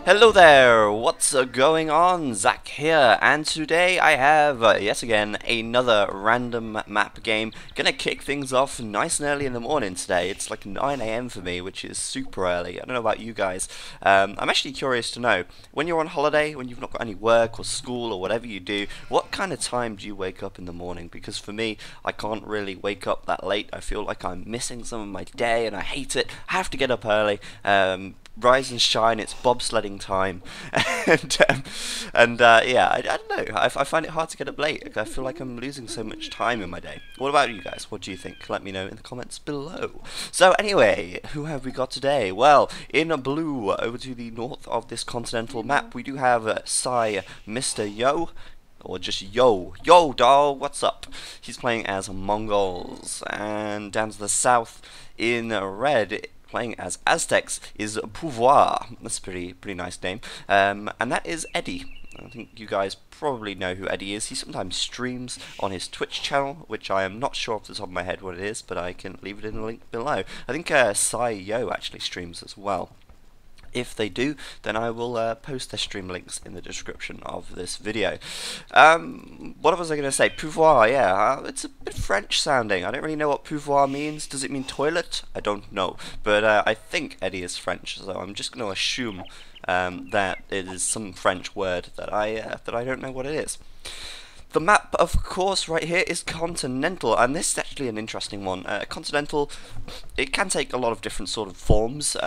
Hello there, what's going on? Zach here, and today I have, yet again, another random map game. Gonna kick things off nice and early in the morning today. It's like 9 AM for me, which is super early. I don't know about you guys. I'm actually curious to know, when you're on holiday, when you've not got any work or school or whatever you do, what kind of time do you wake up in the morning? Because for me, I can't really wake up that late. I feel like I'm missing some of my day, and I hate it. I have to get up early. Rise and shine, it's bobsledding time. Yeah, I don't know, I find it hard to get up late. I feel like I'm losing so much time in my day. What about you guys? What do you think? Let me know in the comments below. So anyway, who have we got today? Well, in blue, over to the north of this continental map, we do have Sai Mr. Yo, or just Yo doll, what's up? He's playing as Mongols. And down to the south in red, playing as Aztecs, is Pouvoir. That's a pretty nice name. And that is Edie. I think you guys probably know who Edie is. He sometimes streams on his Twitch channel, which I am not sure off the top of my head what it is, but I can leave it in the link below. I think Sai Yo actually streams as well. If they do, then I will post their stream links in the description of this video. What was I going to say? Pouvoir, yeah, it's a bit French sounding. I don't really know what pouvoir means. Does it mean toilet? I don't know. But I think Edie is French, so I'm just going to assume that it is some French word that I don't know what it is. The map, of course, right here is Continental, and this is actually an interesting one. Continental, it can take a lot of different sort of forms.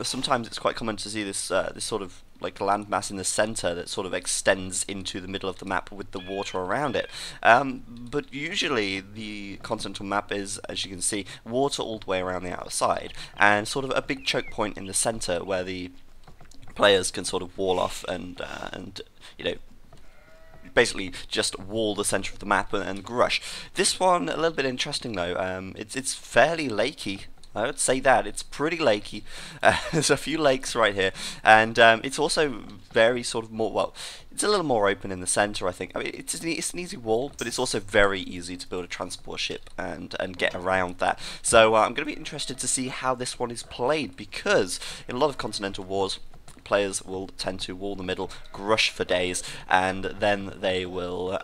Sometimes it's quite common to see this this sort of like landmass in the center that sort of extends into the middle of the map with the water around it. But usually the continental map is, as you can see, water all the way around the outside, and sort of a big choke point in the center where the players can sort of wall off and you know, basically just wall the center of the map and grush. This one a little bit interesting though. It's fairly lakey. I would say that it's pretty lakey. There's a few lakes right here, and it's also very sort of more, well, it's a little more open in the center, I think. I mean, it's an easy wall, but it's also very easy to build a transport ship and get around that. So I'm going to be interested to see how this one is played, because in a lot of continental wars, players will tend to wall the middle, grush for days, and then they will,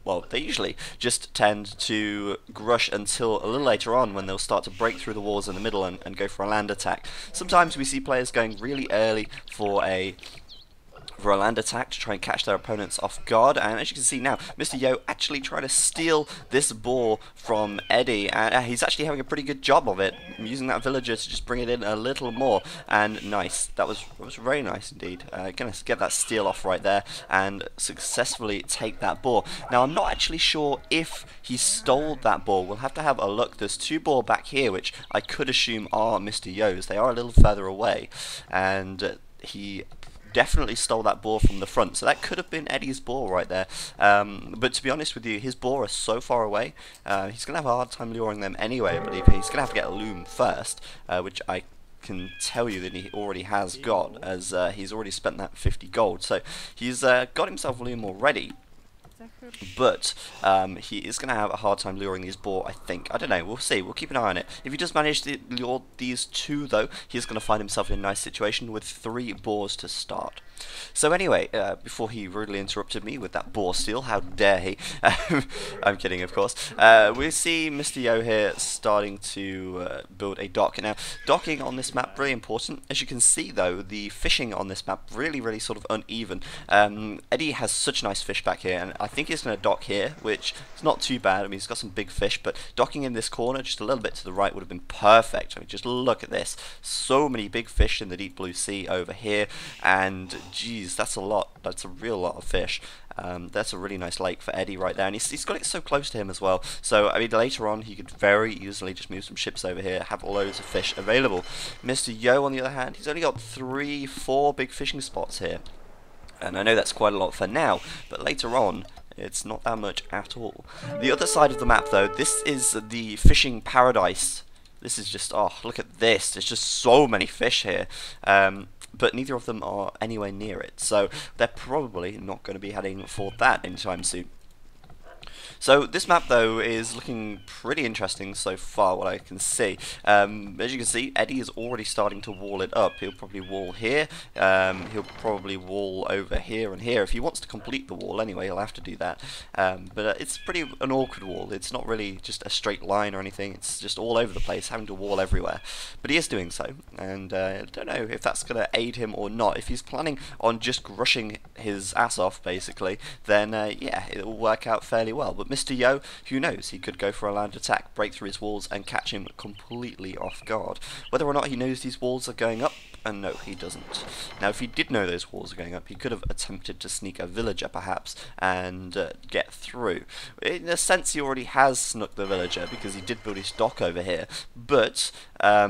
well, they usually just tend to grush until a little later on, when they'll start to break through the walls in the middle and go for a land attack. Sometimes we see players going really early for a land attack to try and catch their opponents off guard, and as you can see now, Mr. Yo actually trying to steal this boar from Edie, and he's actually having a pretty good job of it, using that villager to just bring it in a little more, and nice, that was very nice indeed. Gonna get that steal off right there and successfully take that boar. Now I'm not actually sure if he stole that boar. We'll have to have a look. There's two boar back here which I could assume are Mr. Yo's. They are a little further away, and he definitely stole that boar from the front, so that could have been Eddie's boar right there. But to be honest with you, his boar are so far away, he's going to have a hard time luring them anyway, but he's going to have to get a loom first, which I can tell you that he already has got, as he's already spent that 50 gold, so he's got himself a loom already. But he is going to have a hard time luring these boar, I think. I don't know, we'll see, we'll keep an eye on it. If he does manage to lure these two though, he's going to find himself in a nice situation with 3 boars to start. So anyway, before he rudely interrupted me with that boar steal, how dare he? I'm kidding, of course. We see Mr. Yo here starting to build a dock. Now, docking on this map, really important. As you can see though, the fishing on this map really sort of uneven. Edie has such nice fish back here, and I think he's going to dock here, which is not too bad. I mean, he's got some big fish, but docking in this corner, just a little bit to the right, would have been perfect. I mean, just look at this. So many big fish in the deep blue sea over here, and geez, that's a lot. That's a real lot of fish. That's a really nice lake for Edie right there, and he's got it so close to him as well. So I mean, later on he could very easily just move some ships over here, have loads of fish available. Mr. Yo, on the other hand, he's only got 3-4 big fishing spots here, and I know that's quite a lot for now, but later on it's not that much at all. The other side of the map though, this is the fishing paradise. This is just, oh, look at this, there's just so many fish here. But neither of them are anywhere near it, so they're probably not going to be heading for that anytime soon. So this map though is looking pretty interesting so far, what I can see. As you can see, Eddie is already starting to wall it up. He'll probably wall here, he'll probably wall over here and here. If he wants to complete the wall anyway, he'll have to do that. But it's pretty an awkward wall. It's not really just a straight line or anything, it's just all over the place, having to wall everywhere. But he is doing so, and I don't know if that's going to aid him or not. If he's planning on just rushing his ass off, basically, then yeah, it will work out fairly well. But Mr. Yo, who knows, he could go for a land attack, break through his walls and catch him completely off guard. Whether or not he knows these walls are going up, and no, he doesn't. Now, if he did know those walls are going up, he could have attempted to sneak a villager, perhaps, and get through. In a sense, he already has snuck the villager, because he did build his dock over here, but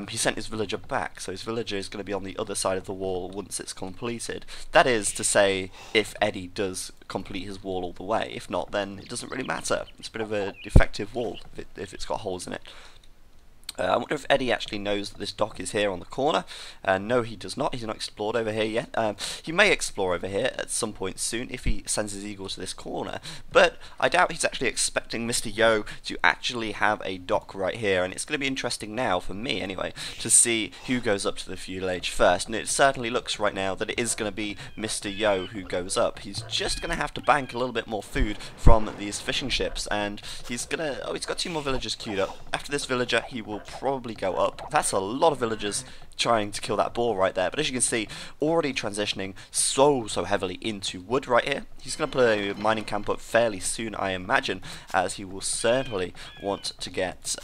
he sent his villager back, so his villager is going to be on the other side of the wall once it's completed. That is to say, if Eddie does complete his wall all the way. If not, then it doesn't really matter. It's a bit of a defective wall if it's got holes in it. I wonder if Eddie actually knows that this dock is here on the corner. No, he does not. He's not explored over here yet. He may explore over here at some point soon if he sends his eagle to this corner. But I doubt he's actually expecting Mr. Yo to actually have a dock right here. And it's going to be interesting now, for me anyway, to see who goes up to the feudal age first. And it certainly looks right now that it is going to be Mr. Yo who goes up. He's just going to have to bank a little bit more food from these fishing ships. And he's going to... Oh, he's got 2 more villagers queued up. After this villager, he will probably go up. That's a lot of villagers trying to kill that boar right there, but as you can see, already transitioning so heavily into wood right here. He's going to put a mining camp up fairly soon, I imagine, as he will certainly want to get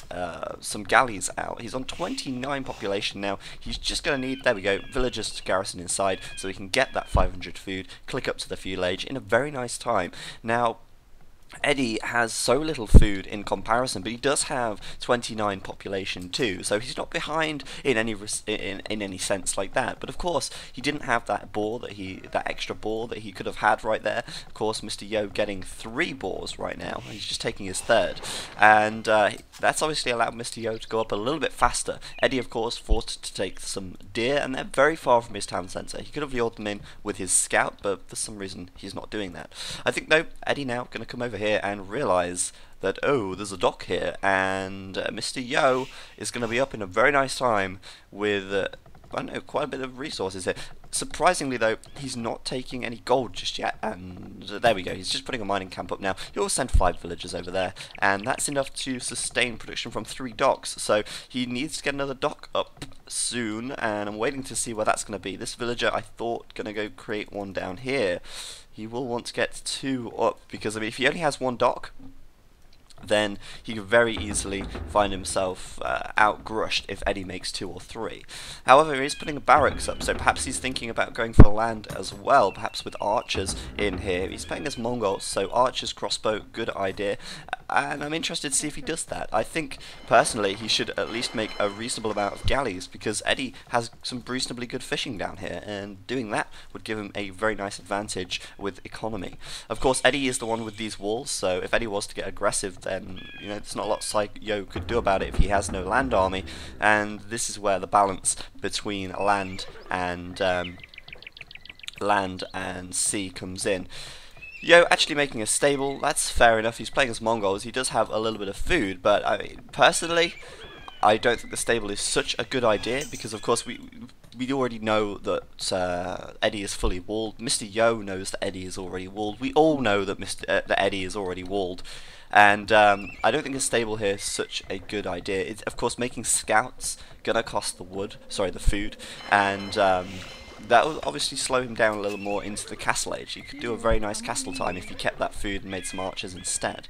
some galleys out. He's on 29 population now. He's just going to need, there we go, villagers to garrison inside so he can get that 500 food, click up to the feudal age in a very nice time. Now, Eddie has so little food in comparison, but he does have 29 population too, so he's not behind in any sense like that. But of course, he didn't have that boar that extra boar that he could have had right there. Of course, Mr. Yo getting 3 boars right now. He's just taking his 3rd, and that's obviously allowed Mr. Yo to go up a little bit faster. Eddie, of course, forced to take some deer, and they're very far from his town centre. He could have lured them in with his scout, but for some reason he's not doing that. I think though, Eddie now going to come over here and realise that, oh, there's a dock here, and Mr. Yo is going to be up in a very nice time with I don't know, quite a bit of resources here. Surprisingly though, he's not taking any gold just yet, and there we go, he's just putting a mining camp up now. He'll send 5 villagers over there, and that's enough to sustain production from 3 docks, so he needs to get another dock up soon, and I'm waiting to see where that's going to be. This villager, I thought, going to go create one down here. He will want to get 2 up, because I mean, if he only has 1 dock, then he could very easily find himself outgrushed if Eddie makes 2 or 3. However, he's putting a barracks up, so perhaps he's thinking about going for land as well, perhaps with archers in here. He's playing as Mongols, so archers, crossbow, good idea. And I'm interested to see if he does that. I think, personally, he should at least make a reasonable amount of galleys, because Eddie has some reasonably good fishing down here, and doing that would give him a very nice advantage with economy. Of course, Eddie is the one with these walls, so if Eddie was to get aggressive, then, you know, there's not a lot Yo could do about it if he has no land army, and this is where the balance between land and sea comes in. Yo actually making a stable, that's fair enough. He's playing as Mongols, he does have a little bit of food, but I mean, personally, I don't think the stable is such a good idea, because of course we already know that Eddie is fully walled. Mr. Yo knows that Eddie is already walled. We all know that that Eddie is already walled. And I don't think a stable here is such a good idea. It's, of course, making scouts gonna cost the food, and that will obviously slow him down a little more into the castle age. He could do a very nice castle time if he kept that food and made some archers instead.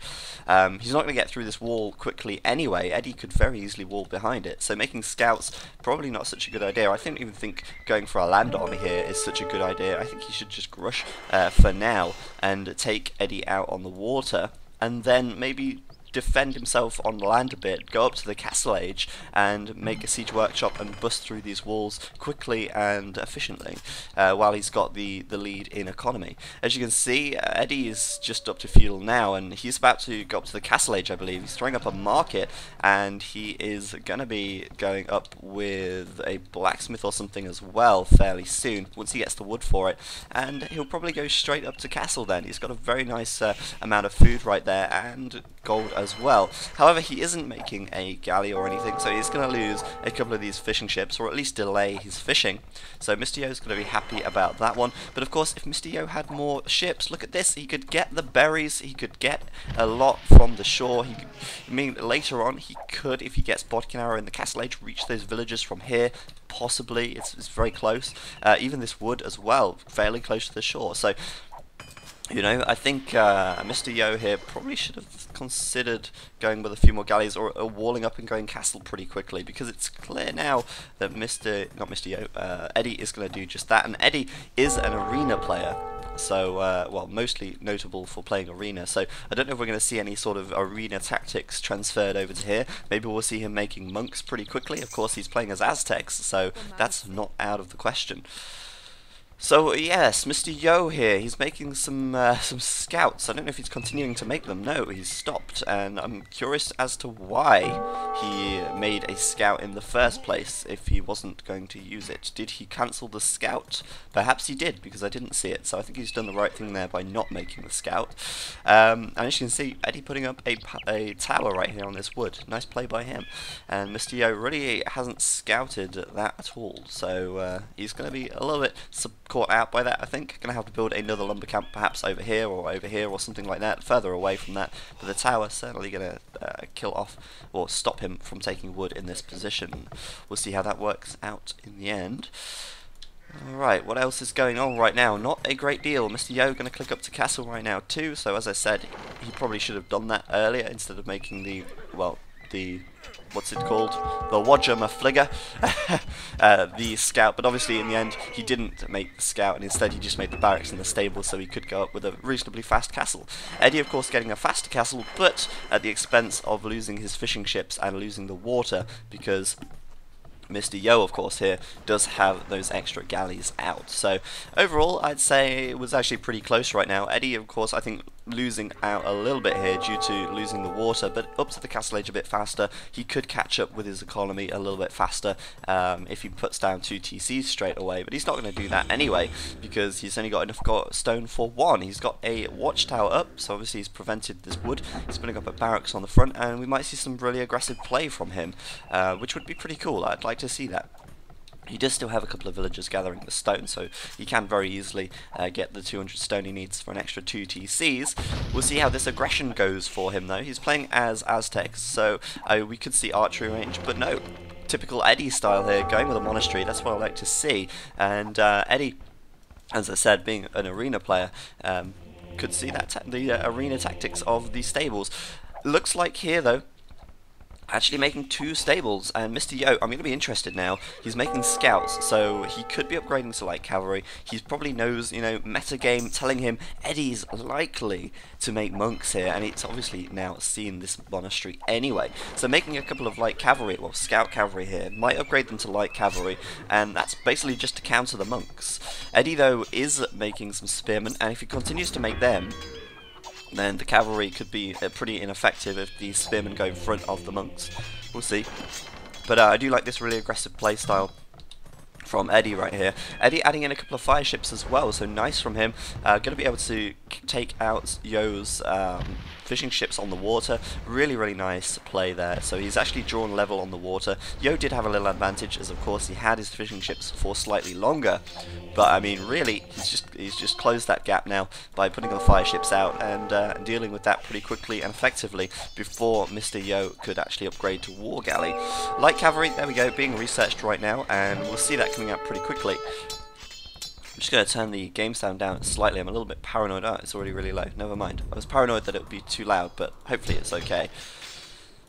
He's not going to get through this wall quickly anyway. Eddie could very easily wall behind it, so making scouts probably not such a good idea. I don't even think going for a land army here is such a good idea. I think he should just rush for now and take Eddie out on the water, and then maybe defend himself on land a bit, go up to the castle age, and make a siege workshop and bust through these walls quickly and efficiently, while he's got the lead in economy. As you can see, Eddie is just up to feudal now, and he's about to go up to the castle age, I believe. He's throwing up a market, and he is going to be going up with a blacksmith or something as well fairly soon, once he gets the wood for it, and he'll probably go straight up to castle then. He's got a very nice amount of food right there, and gold as well. However, he isn't making a galley or anything, so he's going to lose a couple of these fishing ships, or at least delay his fishing. So Mr. Yo's going to be happy about that one. But of course, if Mr. Yo had more ships, look at this, he could get the berries, he could get a lot from the shore. I mean, later on, he could, if he gets Bodkin Arrow in the castle age, reach those villages from here. Possibly, it's very close. Even this wood as well, fairly close to the shore. So, you know, I think Mr. Yo here probably should have considered going with a few more galleys, or walling up and going castle pretty quickly, because it's clear now that Eddie is going to do just that, and Eddie is an arena player. So, well, mostly notable for playing arena, so I don't know if we're going to see any sort of arena tactics transferred over to here. Maybe we'll see him making monks pretty quickly. Of course, he's playing as Aztecs, so that's not out of the question. So yes, Mr. Yo here, he's making some scouts. I don't know if he's continuing to make them. No, he's stopped, and I'm curious as to why he made a scout in the first place if he wasn't going to use it. Did he cancel the scout? Perhaps he did, because I didn't see it, so I think he's done the right thing there by not making the scout. And as you can see, Eddie putting up a tower right here on this wood. Nice play by him. And Mr. Yo really hasn't scouted that at all, so he's going to be a little bit caught out by that, I think. Going to have to build another lumber camp perhaps over here or something like that, further away from that, but the tower certainly going to kill off or stop him from taking wood in this position. We'll see how that works out in the end. Alright, what else is going on right now? Not a great deal. Mr. Yo going to click up to castle right now too, so as I said, he probably should have done that earlier instead of making the what's it called? The Wajama Fligger, the scout, but obviously in the end he didn't make the scout, and instead he just made the barracks and the stable so he could go up with a reasonably fast castle. Eddie of course getting a faster castle, but at the expense of losing his fishing ships and losing the water, because Mr. Yo, of course, here does have those extra galleys out. So overall, I'd say it was actually pretty close right now. Eddie, of course, I think losing out a little bit here due to losing the water, but up to the castle age a bit faster. He could catch up with his economy a little bit faster if he puts down 2 TCs straight away, but he's not going to do that anyway, because he's only got enough stone for 1. He's got a watchtower up, so obviously he's prevented this wood. He's putting up a barracks on the front, and we might see some really aggressive play from him, which would be pretty cool. I'd like to see that. He does still have a couple of villagers gathering the stone, so he can very easily get the 200 stone he needs for an extra 2 TCs. We'll see how this aggression goes for him though. He's playing as Aztecs, so we could see archery range, but no. Typical Eddie style here, going with a monastery, that's what I like to see. And Eddie, as I said, being an arena player, could see that the arena tactics of the stables. Looks like here though, actually making 2 stables, and Mr. Yo, I'm going to be interested now. He's making scouts, so he could be upgrading to light cavalry. He probably knows, you know, metagame telling him Eddie's likely to make monks here, and it's obviously now seen this monastery anyway. So making a couple of light cavalry, well, scout cavalry here, might upgrade them to light cavalry, and that's basically just to counter the monks. Eddie, though, is making some spearmen, and if he continues to make them, then the cavalry could be pretty ineffective if the spearmen go in front of the monks. We'll see. But I do like this really aggressive play style from Eddie right here. Eddie adding in a couple of fire ships as well, so nice from him. Going to be able to take out Yo's fishing ships on the water. Really, really nice play there. So he's actually drawn level on the water. Yo did have a little advantage, as of course he had his fishing ships for slightly longer. But I mean, really, he's just closed that gap now by putting the fire ships out and dealing with that pretty quickly and effectively before Mr. Yo could actually upgrade to war galley. Light cavalry, there we go, being researched right now, and we'll see that coming out pretty quickly. I'm just going to turn the game sound down slightly. I'm a little bit paranoid. Oh, it's already really low. Never mind. I was paranoid that it would be too loud, but hopefully it's okay.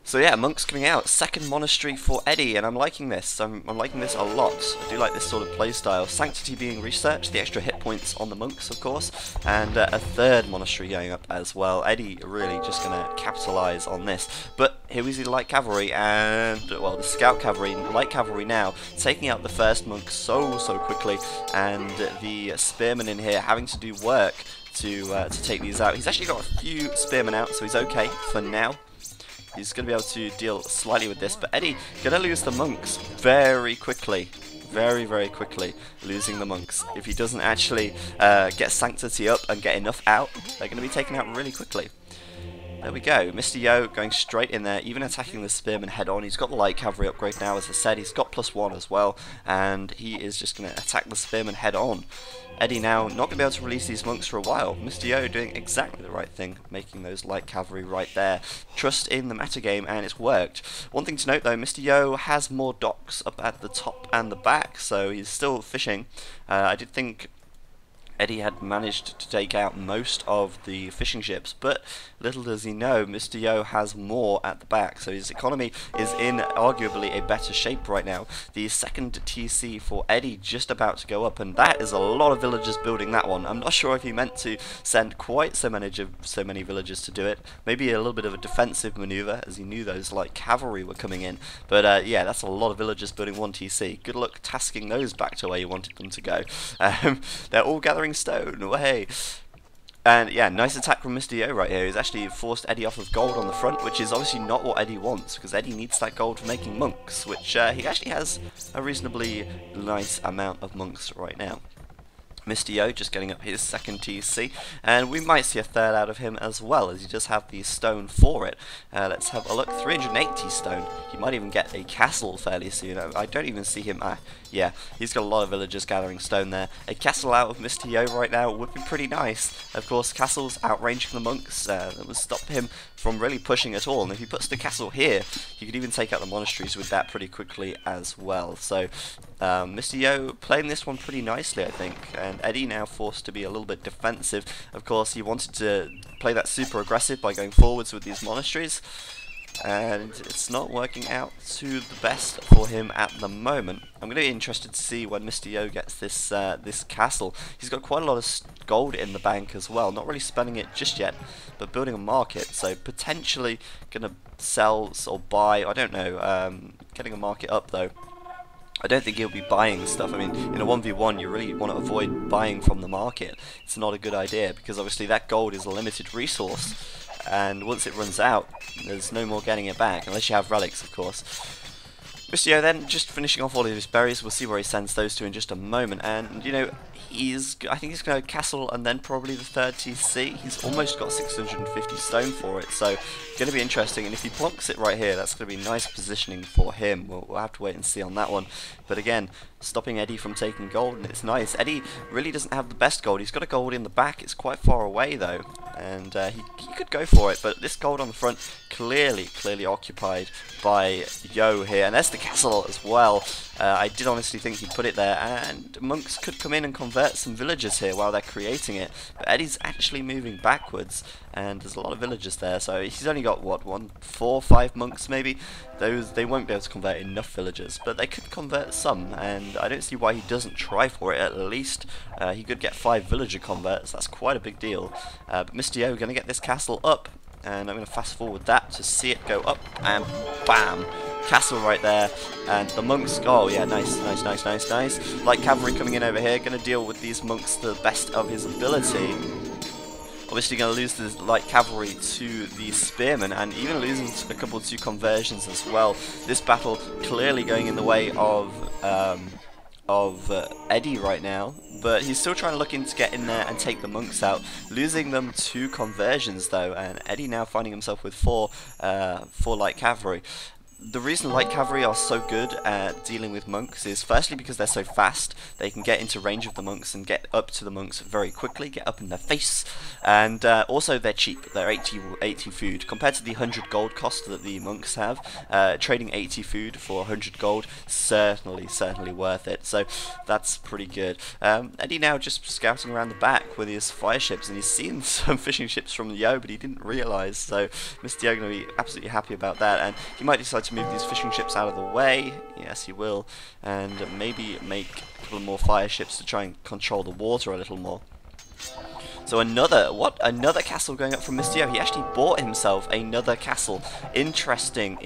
So yeah, monks coming out, second monastery for Edie, and I'm liking this. I'm liking this a lot. I do like this sort of playstyle. Sanctity being researched, the extra hit points on the monks, of course, and a third monastery going up as well. Edie really just going to capitalise on this. But here we see the light cavalry and, well, the scout cavalry, light cavalry now, taking out the first monk so quickly, and the spearmen in here having to do work to take these out. He's actually got a few spearmen out, so he's okay for now. He's going to be able to deal slightly with this, but Edie going to lose the monks very quickly. Very quickly losing the monks. If he doesn't actually get Sanctity up and get enough out, they're going to be taken out really quickly. There we go. Mr. Yo going straight in there, even attacking the spearman head on. He's got the light cavalry upgrade now, as I said. He's got +1 as well, and he is just going to attack the spearman head on. Eddie now not going to be able to release these monks for a while. Mr. Yo doing exactly the right thing, making those light cavalry right there. Trust in the metagame, and it's worked. One thing to note though, Mr. Yo has more docks up at the top and the back, so he's still fishing. I did think Eddie had managed to take out most of the fishing ships, but little does he know, Mr. Yo has more at the back, so his economy is in arguably a better shape right now. The second TC for Eddie just about to go up, and that is a lot of villagers building that one. I'm not sure if he meant to send quite so many villagers to do it. Maybe a little bit of a defensive maneuver, as he knew those like cavalry were coming in. But yeah, that's a lot of villagers building one TC. Good luck tasking those back to where you wanted them to go. They're all gathering stone away. And yeah, nice attack from Mr. Yo right here. He's actually forced Eddie off of gold on the front, which is obviously not what Eddie wants, because Eddie needs that gold for making monks, which he actually has a reasonably nice amount of monks right now. Mr. Yo just getting up his second TC, and we might see a third out of him as well, as he does have the stone for it. Let's have a look. 380 stone. He might even get a castle fairly soon. I don't even see him. Yeah, he's got a lot of villagers gathering stone there. A castle out of Mr. Yo right now would be pretty nice. Of course, castles outranging the monks. That would stop him from really pushing at all. And if he puts the castle here, he could even take out the monasteries with that pretty quickly as well. So Mr. Yo playing this one pretty nicely, I think. And Eddie now forced to be a little bit defensive. Of course, he wanted to play that super aggressive by going forwards with these monasteries, and it's not working out to the best for him at the moment. I'm going to be interested to see when Mr. Yo gets this this castle. He's got quite a lot of gold in the bank as well, not really spending it just yet, but building a market, so potentially going to sell or buy, I don't know, getting a market up though. I don't think he'll be buying stuff. I mean, in a 1v1 you really want to avoid buying from the market. It's not a good idea, because obviously that gold is a limited resource, and once it runs out, there's no more getting it back, unless you have relics, of course. Mr. Yo then just finishing off all of his berries. We'll see where he sends those to in just a moment, and you know, I think he's going to castle and then probably the third TC. He's almost got 650 stone for it, so going to be interesting. And if he plonks it right here, that's going to be nice positioning for him. We'll have to wait and see on that one. But again, stopping Eddie from taking gold, and it's nice. Eddie really doesn't have the best gold. He's got a gold in the back. It's quite far away though, and he could go for it. But this gold on the front clearly occupied by Yo here, and there's the castle as well. I did honestly think he'd put it there, and monks could come in and convert some villagers here while they're creating it. But Eddie's actually moving backwards, and there's a lot of villagers there, so he's only got what, 4 or 5 monks maybe. They won't be able to convert enough villagers, but they could convert some, and I don't see why he doesn't try for it. At least he could get 5 villager converts. That's quite a big deal. But Mr. Yo going to get this castle up, and I'm going to fast forward that to see it go up, and bam, castle right there. And the monks, oh yeah, nice. Light cavalry coming in over here, going to deal with these monks to the best of his ability. Obviously going to lose the light cavalry to the spearmen, and even losing a couple to conversions as well. This battle clearly going in the way of Eddie right now, but he's still trying to look in to get in there and take the monks out, losing them to conversions though, and Eddie now finding himself with 4 light cavalry. the reason light cavalry are so good at dealing with monks is firstly because they're so fast. They can get into range of the monks and get up to the monks very quickly, get up in their face, and also they're cheap. They're 80 food compared to the 100 gold cost that the monks have. Trading 80 food for 100 gold, certainly worth it. So that's pretty good. Eddie now just scouting around the back with his fire ships, and he's seen some fishing ships from Yo, but he didn't realise. So Mr. Yo going to be absolutely happy about that, and he might decide to move these fishing ships out of the way. Yes, he will, and maybe make a couple more fire ships to try and control the water a little more. So another castle going up from Mr. Yo. He actually bought himself another castle. Interesting.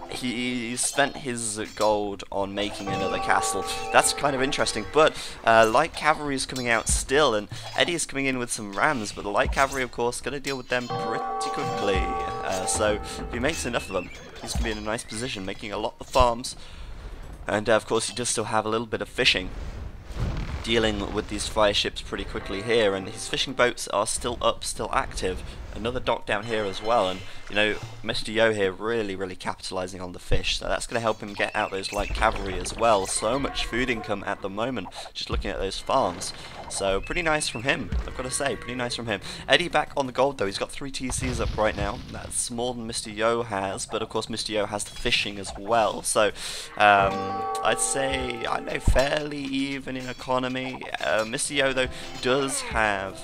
He spent his gold on making another castle. That's kind of interesting, but light cavalry is coming out still, and Eddie is coming in with some rams, but the light cavalry, of course, going to deal with them pretty quickly. So if he makes enough of them, he's going to be in a nice position, making a lot of farms, and of course he does still have a little bit of fishing, dealing with these fire ships pretty quickly here, and his fishing boats are still up, still active. Another dock down here as well, and you know, Mr. Yo here really capitalizing on the fish, so that's going to help him get out those light cavalry as well. So much food income at the moment, just looking at those farms. So pretty nice from him, I've got to say, pretty nice from him. Eddie back on the gold though. He's got 3 TCs up right now. That's more than Mr. Yo has, but of course Mr. Yo has the fishing as well. So I'd say, I don't know, fairly even in economy. Mr. Yo though does have,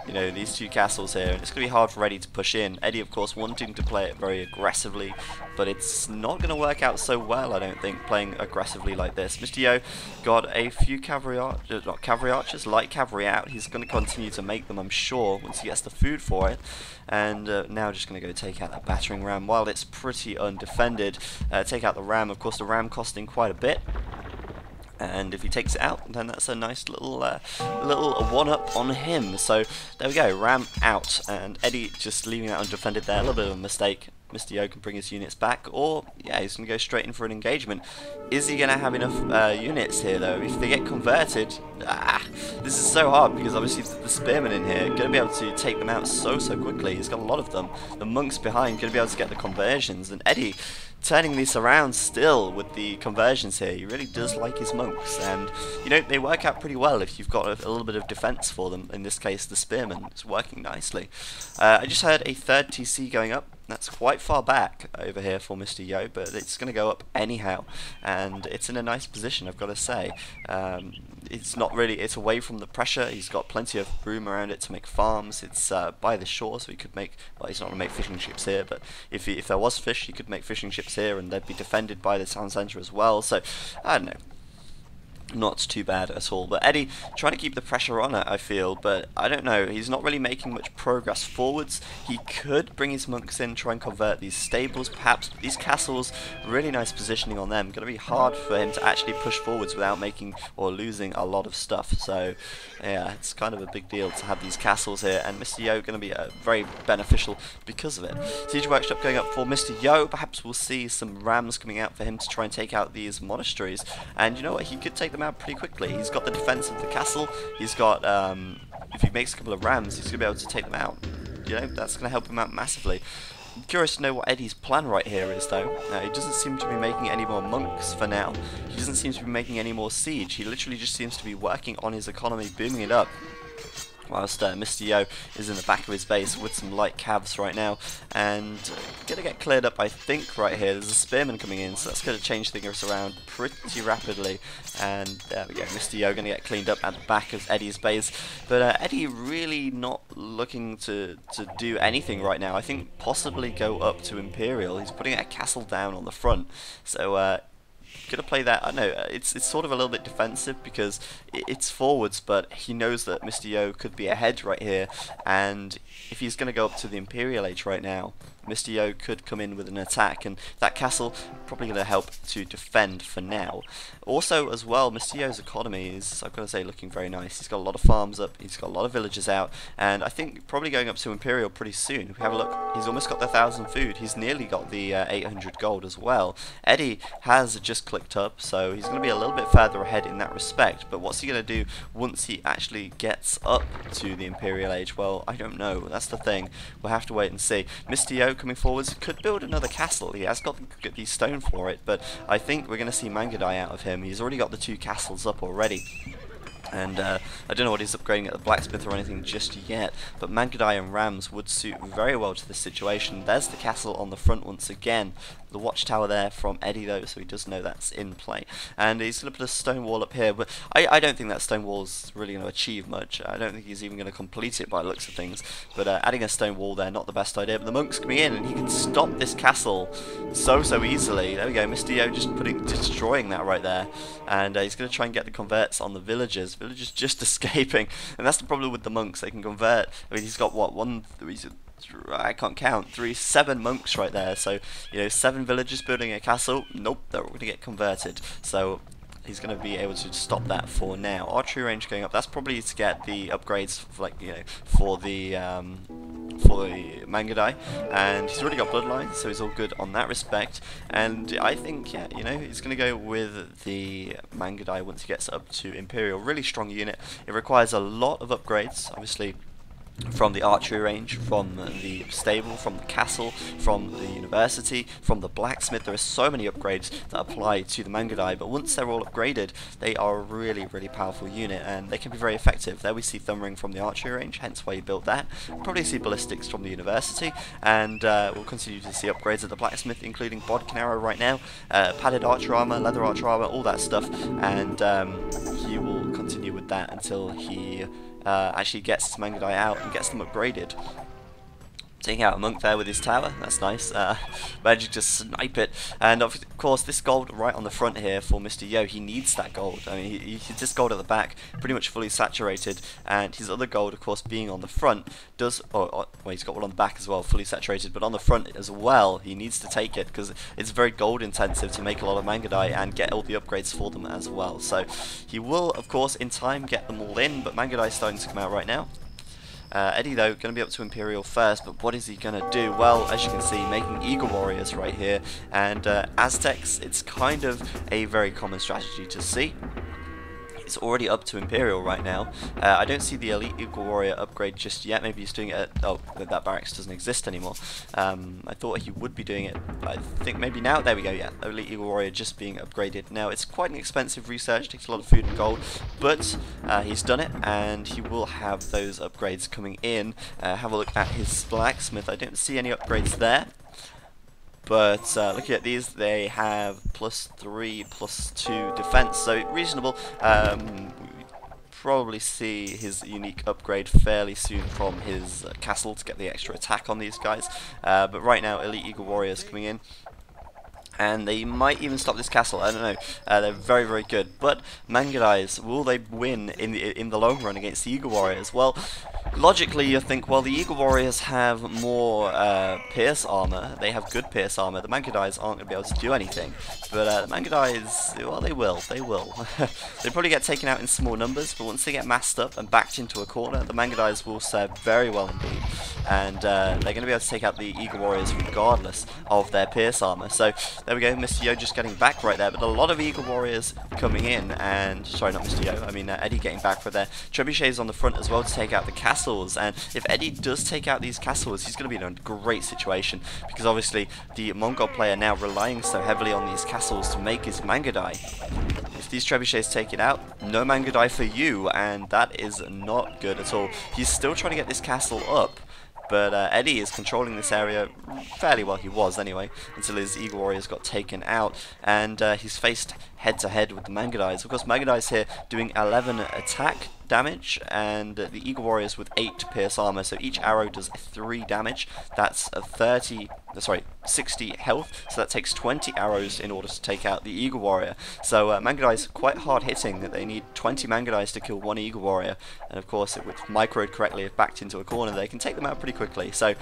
you know, these 2 castles here, and it's going to be hard for Eddie to push in. Eddie, of course, wanting to play it very aggressively, but it's not going to work out so well, I don't think, playing aggressively like this. Mr. Yo got a few light cavalry out. He's going to continue to make them, I'm sure, once he gets the food for it. And now just going to go take out that battering ram while it's pretty undefended. Take out the ram, of course, the ram costing quite a bit. And if he takes it out, then that's a nice little one-up on him. So there we go, ram out, and Eddie just leaving that undefended there. A little bit of a mistake. Mr. Yo can bring his units back, or yeah, he's going to go straight in for an engagement. Is he going to have enough units here though? If they get converted, this is so hard, because obviously the spearmen in here are going to be able to take them out so quickly. He's got a lot of them. The monks behind going to be able to get the conversions, and Eddie turning this around still with the conversions here. He really does like his monks, and you know, they work out pretty well if you've got a little bit of defense for them. In this case, the spearmen is working nicely. I just heard a 3rd TC going up. That's quite far back over here for Mr. Yo, but it's going to go up anyhow, and it's in a nice position, I've got to say. It's not really, it's away from the pressure. He's got plenty of room around it to make farms. It's by the shore, so he could make, well, he's not going to make fishing ships here, but if there was fish, he could make fishing ships here, and they'd be defended by the town centre as well. So I don't know, not too bad at all. But Eddie trying to keep the pressure on it, I feel, but I don't know, he's not really making much progress forwards. He could bring his monks in, try and convert these stables perhaps. These castles, really nice positioning on them. Going to be hard for him to actually push forwards without making or losing a lot of stuff. So yeah, it's kind of a big deal to have these castles here, and Mr. Yo going to be very beneficial because of it. Siege workshop going up for Mr. Yo. Perhaps we'll see some rams coming out for him to try and take out these monasteries, and you know what, he could take them out pretty quickly. He's got the defense of the castle. He's got, if he makes a couple of rams, he's going to be able to take them out. You know, that's going to help him out massively. I'm curious to know what Eddie's plan right here is, though. He doesn't seem to be making any more monks for now. He doesn't seem to be making any more siege. He literally just seems to be working on his economy, booming it up. Whilst Mr. Yo is in the back of his base with some light cavs right now, and gonna get cleared up, I think, right here. There's a spearman coming in, so that's gonna change things around pretty rapidly. And there we go, Mr. Yo gonna get cleaned up at the back of Eddie's base. But Eddie really not looking to do anything right now. I think possibly go up to Imperial. He's putting a castle down on the front, so gonna play that. I don't know, it's sort of a little bit defensive because it's forwards, but he knows that Mr. Yo could be ahead right here, and if he's gonna go up to the Imperial Age right now, Mr. Yo could come in with an attack, and that castle probably going to help to defend for now. Also, as well, Mr. Yo's economy is, I've got to say, looking very nice. He's got a lot of farms up, he's got a lot of villages out, and I think probably going up to Imperial pretty soon. If we have a look, he's almost got the 1,000 food. He's nearly got the 800 gold as well. Eddie has just clicked up, so he's going to be a little bit further ahead in that respect. But what's he going to do once he actually gets up to the Imperial Age? Well, I don't know. That's the thing. We'll have to wait and see. Mr. Yo Yo coming forwards could build another castle. He has got the stone for it, but I think we're going to see Mangadai out of him. He's already got the 2 castles up already. And I don't know what he's upgrading at the blacksmith or anything just yet, but Mangadai and Rams would suit very well to this situation. There's the castle on the front once again. The watchtower there from Edie though, so he does know that's in play. And he's going to put a stone wall up here, but I don't think that stone wall is really going to achieve much. I don't think he's even going to complete it by the looks of things. But adding a stone wall there, not the best idea. But the monk's coming in, and he can stop this castle so easily. There we go, Mr. Yo just destroying that right there. And he's going to try and get the converts on the villagers. Villagers just escaping, and that's the problem with the monks. They can convert. I mean, he's got what, I can't count, 7 monks right there, so you know, 7 villagers building a castle, nope, they're all going to get converted, so he's going to be able to stop that for now. Archery range going up, that's probably to get the upgrades for, like, you know, for the Mangadai, and he's already got bloodlines, so he's all good on that respect. And I think, yeah, you know, he's going to go with the Mangadai once he gets up to Imperial. Really strong unit. It requires a lot of upgrades, obviously, from the archery range, from the stable, from the castle, from the university, from the blacksmith. There are so many upgrades that apply to the Mangadai, but once they're all upgraded, they are a really powerful unit, and they can be very effective. There we see Thumb Ring from the archery range, hence why you built that. We'll probably see ballistics from the university, and we'll continue to see upgrades at the blacksmith, including bodkin arrow right now, padded archer armor, leather archer armor, all that stuff, and he will continue with that until he actually gets his Mangadai out and gets them upgraded. Taking out a monk there with his tower, that's nice. Managing to snipe it, and of course this gold right on the front here for Mr. Yo, he needs that gold. I mean, he's this gold at the back, pretty much fully saturated, and his other gold, of course, being on the front, does, well, he's got one on the back as well, fully saturated, but on the front as well, he needs to take it, because it's very gold intensive to make a lot of Mangadai and get all the upgrades for them as well. So he will, of course, in time get them all in, but Mangadai is starting to come out right now. Edie, though, going to be up to Imperial first, but what is he going to do? Well, as you can see, making Eagle Warriors right here, and Aztecs, it's kind of a very common strategy to see. It's already up to Imperial right now. I don't see the Elite Eagle Warrior upgrade just yet. Maybe he's doing it at, oh, that barracks doesn't exist anymore. I thought he would be doing it, I think maybe now. There we go, yeah. Elite Eagle Warrior just being upgraded. Now, it's quite an expensive research, takes a lot of food and gold, but he's done it, and he will have those upgrades coming in. Have a look at his blacksmith. I don't see any upgrades there. But looking at these, they have +3, +2 defense, so reasonable. Probably see his unique upgrade fairly soon from his castle to get the extra attack on these guys. But right now, Elite Eagle Warriors coming in, and they might even stop this castle. I don't know. They're very good. But Mangadais, will they win in the long run against the Eagle Warriors? Well, logically you think, well, the Eagle Warriors have more pierce armor. They have good pierce armor. The Mangadais aren't going to be able to do anything. But the Mangadais, well, they will. They probably get taken out in small numbers, but once they get massed up and backed into a corner, the Mangadais will serve very well indeed. And they're going to be able to take out the Eagle Warriors regardless of their pierce armor. So there we go, Mr. Yo just getting back right there, but a lot of Eagle Warriors coming in, and, sorry, not Mr. Yo, I mean Edie getting back right there. Trebuchets on the front as well to take out the castles, and if Edie does take out these castles, he's going to be in a great situation, because obviously the Mongol player now relying so heavily on these castles to make his Mangadai. If these trebuchets take it out, no Mangadai for you, and that is not good at all. He's still trying to get this castle up, but Edie is controlling this area fairly well. He was anyway, until his Eagle Warriors got taken out, and he's faced head-to-head with the Mangadais. Of course, Mangadais here doing 11 attack damage, and the Eagle Warriors with 8 pierce armor, so each arrow does 3 damage. That's a 60 health, so that takes 20 arrows in order to take out the Eagle Warrior. So Mangadais quite hard hitting, that they need 20 Mangadais to kill 1 Eagle Warrior, and of course, if microed correctly, if backed into a corner, they can take them out pretty quickly. So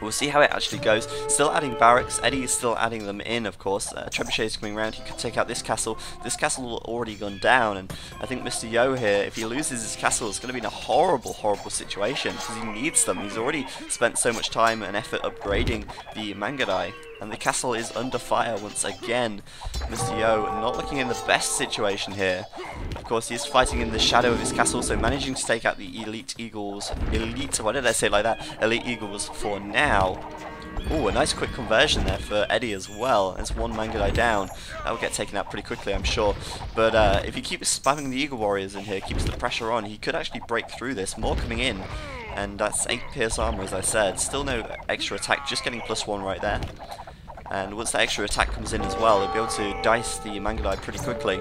we'll see how it actually goes. Still adding barracks. Eddie is still adding them in, of course. Trebuchet is coming around. He could take out this castle. This castle already gone down, and I think Mr. Yo here, if he loses his castle, is going to be in a horrible situation, because he needs them. He's already spent so much time and effort upgrading the Mangadai, and the castle is under fire once again. Mr. Yo not looking in the best situation here. Of course, he's fighting in the shadow of his castle, so managing to take out the Elite Eagles. Elite, why did I say it like that? Elite Eagles for now. Oh, a nice quick conversion there for Edie as well. There's one Mangudai down. That will get taken out pretty quickly, I'm sure. But if he keeps spamming the Eagle Warriors in here, keeps the pressure on, he could actually break through this. More coming in. And that's 8 pierce armor, as I said. Still no extra attack, just getting +1 right there. And once that extra attack comes in as well, he'll be able to dice the Mangudai pretty quickly.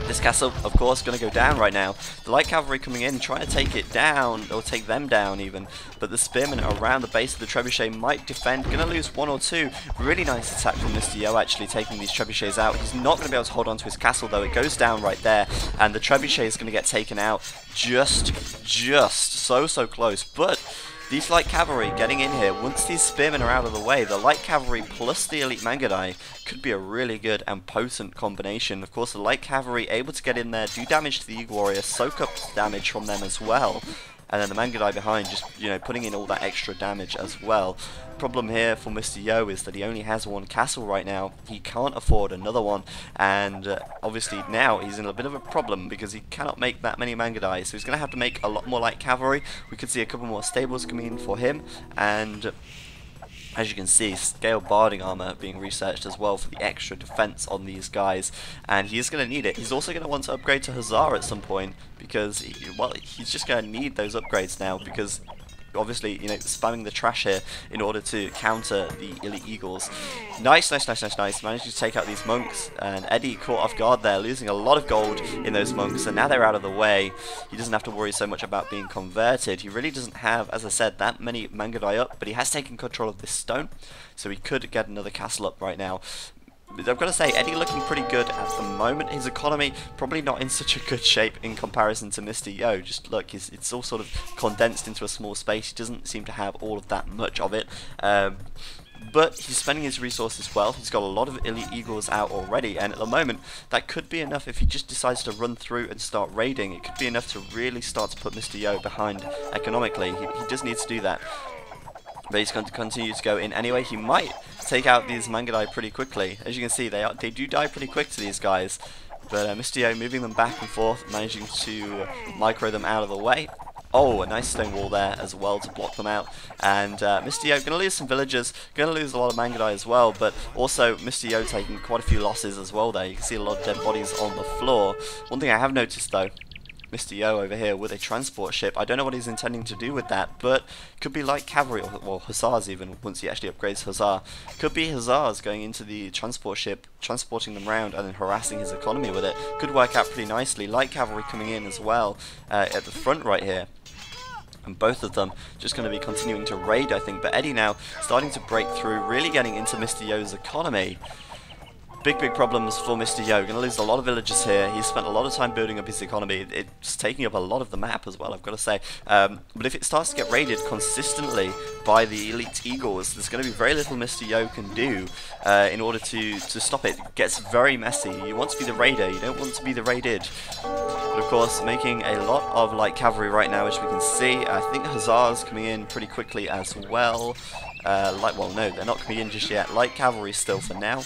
This castle, of course, going to go down right now. The light cavalry coming in, trying to take it down, or take them down even. But the spearmen around the base of the trebuchet might defend. Going to lose 1 or 2. Really nice attack from Mr. Yo, actually taking these trebuchets out. He's not going to be able to hold on to his castle, though. It goes down right there, and the trebuchet is going to get taken out. Just so close. But these light cavalry getting in here, once these spearmen are out of the way, the light cavalry plus the elite Mangudai could be a really good and potent combination. Of course, the light cavalry able to get in there, do damage to the Eagle Warrior, soak up damage from them as well. And then the Mangudai behind, just, you know, putting in all that extra damage as well. Problem here for Mr. Yo is that he only has 1 castle right now. He can't afford another one, and obviously now he's in a bit of a problem because he cannot make that many Mangudai. So he's going to have to make a lot more light cavalry. We could see a couple more stables coming in for him, and as you can see, scale barding armor being researched as well for the extra defense on these guys, and he's going to need it. He's also going to want to upgrade to Hussar at some point because, well, he's just going to need those upgrades now because obviously, you know, spamming the trash here in order to counter the elite eagles. Nice. Managed to take out these monks, and Edie caught off guard there, losing a lot of gold in those monks, and now they're out of the way. He doesn't have to worry so much about being converted. He really doesn't have, as I said, that many Mangudai up, but he has taken control of this stone, so he could get another castle up right now. I've got to say, Edie looking pretty good at the moment. His economy probably not in such a good shape in comparison to Mr. Yo. Just look, it's all sort of condensed into a small space. He doesn't seem to have all of that much of it. But he's spending his resources well. He's got a lot of elite eagles out already, and at the moment that could be enough. If he just decides to run through and start raiding, it could be enough to really start to put Mr. Yo behind economically. He does need to do that. But he's going to continue to go in anyway. He might take out these Mangudai pretty quickly. As you can see, they do die pretty quick to these guys. But Mr. Yo moving them back and forth, managing to micro them out of the way. Oh, a nice stone wall there as well to block them out. And Mr. Yo going to lose some villagers, going to lose a lot of Mangudai as well, but also Mr. Yo taking quite a few losses as well there. You can see a lot of dead bodies on the floor. One thing I have noticed though, Mr. Yo over here with a transport ship. I don't know what he's intending to do with that, but could be light cavalry, or hussars even, once he actually upgrades Hussar. Could be hussars going into the transport ship, transporting them around and then harassing his economy with it. Could work out pretty nicely. Light cavalry coming in as well at the front right here. And both of them just going to be continuing to raid, I think. But Edie now starting to break through, really getting into Mr. Yo's economy. Big problems for Mr. Yo. Going to lose a lot of villagers here. He's spent a lot of time building up his economy. It's taking up a lot of the map as well, I've got to say. But if it starts to get raided consistently by the elite eagles, there's going to be very little Mr. Yo can do in order to stop it. It gets very messy. You want to be the raider, you don't want to be the raided. But of course, making a lot of light cavalry right now, as we can see. I think Hussars coming in pretty quickly as well. Well, no, they're not coming in just yet. Light cavalry still for now.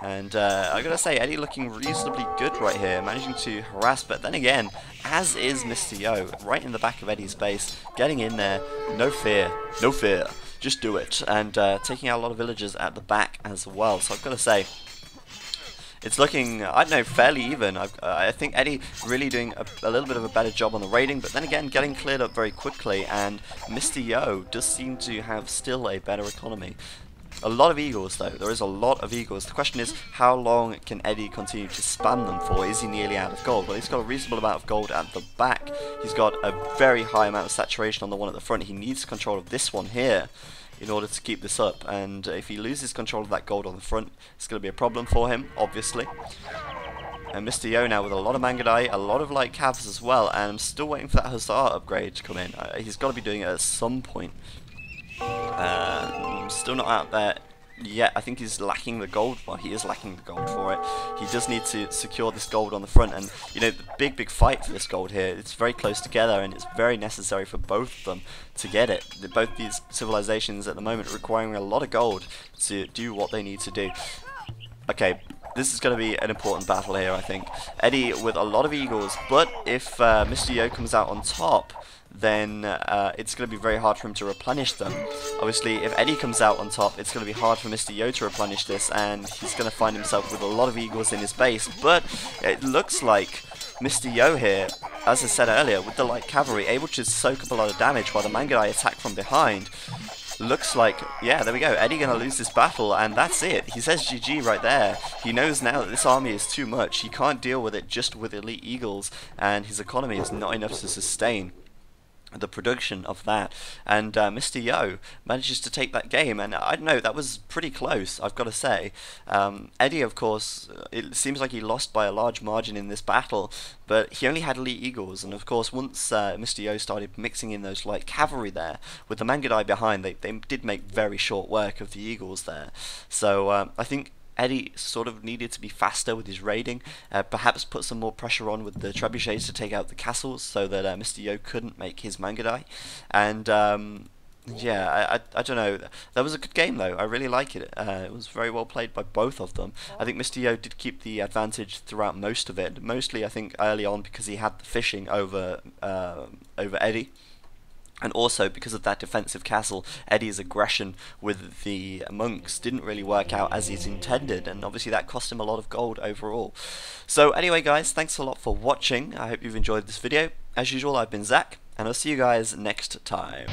And I gotta say, Edie looking reasonably good right here, managing to harass, but then again, as is Mr. Yo, right in the back of Eddie's base, getting in there, no fear, just do it, and taking out a lot of villagers at the back as well. So I've gotta say, it's looking, I don't know, fairly even. I think Edie really doing a little bit of a better job on the raiding, but then again, getting cleared up very quickly, and Mr. Yo does seem to have still a better economy. A lot of eagles though, there is a lot of eagles. The question is, how long can Edie continue to spam them for? Is he nearly out of gold? Well, he's got a reasonable amount of gold at the back. He's got a very high amount of saturation on the one at the front. He needs control of this one here in order to keep this up, and if he loses control of that gold on the front, it's going to be a problem for him, obviously. And Mr. Yo now with a lot of Mangudai, a lot of light cavs as well, and I'm still waiting for that Hussar upgrade to come in. He's got to be doing it at some point. Still not out there yet. I think he's lacking the gold. Well, he is lacking the gold for it. He does need to secure this gold on the front, and you know, the big fight for this gold here, it's very close together, and it's very necessary for both of them to get it. Both these civilizations at the moment requiring a lot of gold to do what they need to do. Okay, this is going to be an important battle here, I think. Edie with a lot of eagles, but if Mr. Yo comes out on top, then it's going to be very hard for him to replenish them. Obviously, if Eddie comes out on top, it's going to be hard for Mr. Yo to replenish this, and he's going to find himself with a lot of eagles in his base. But it looks like Mr. Yo here, as I said earlier, with the light cavalry, able to soak up a lot of damage while the Mangudai attack from behind. Looks like, yeah, there we go, Eddie gonna lose this battle, and that's it. He says GG right there. He knows now that this army is too much. He can't deal with it just with elite eagles, and his economy is not enough to sustain the production of that, and Mr. Yo manages to take that game, and I don't know, that was pretty close, I've got to say. Eddie, of course, it seems like he lost by a large margin in this battle, but he only had elite eagles, and of course once Mr. Yo started mixing in those light cavalry there, with the Mangudai behind, they did make very short work of the eagles there. So I think Eddie sort of needed to be faster with his raiding, perhaps put some more pressure on with the trebuchets to take out the castles so that Mr. Yo couldn't make his Mangudai. And yeah, I don't know. That was a good game though. I really like it. It was very well played by both of them. I think Mr. Yo did keep the advantage throughout most of it. Mostly, I think, early on because he had the fishing over Eddie. And also, because of that defensive castle, Eddie's aggression with the monks didn't really work out as he's intended, and obviously that cost him a lot of gold overall. So anyway guys, thanks a lot for watching. I hope you've enjoyed this video. As usual, I've been Zach, and I'll see you guys next time.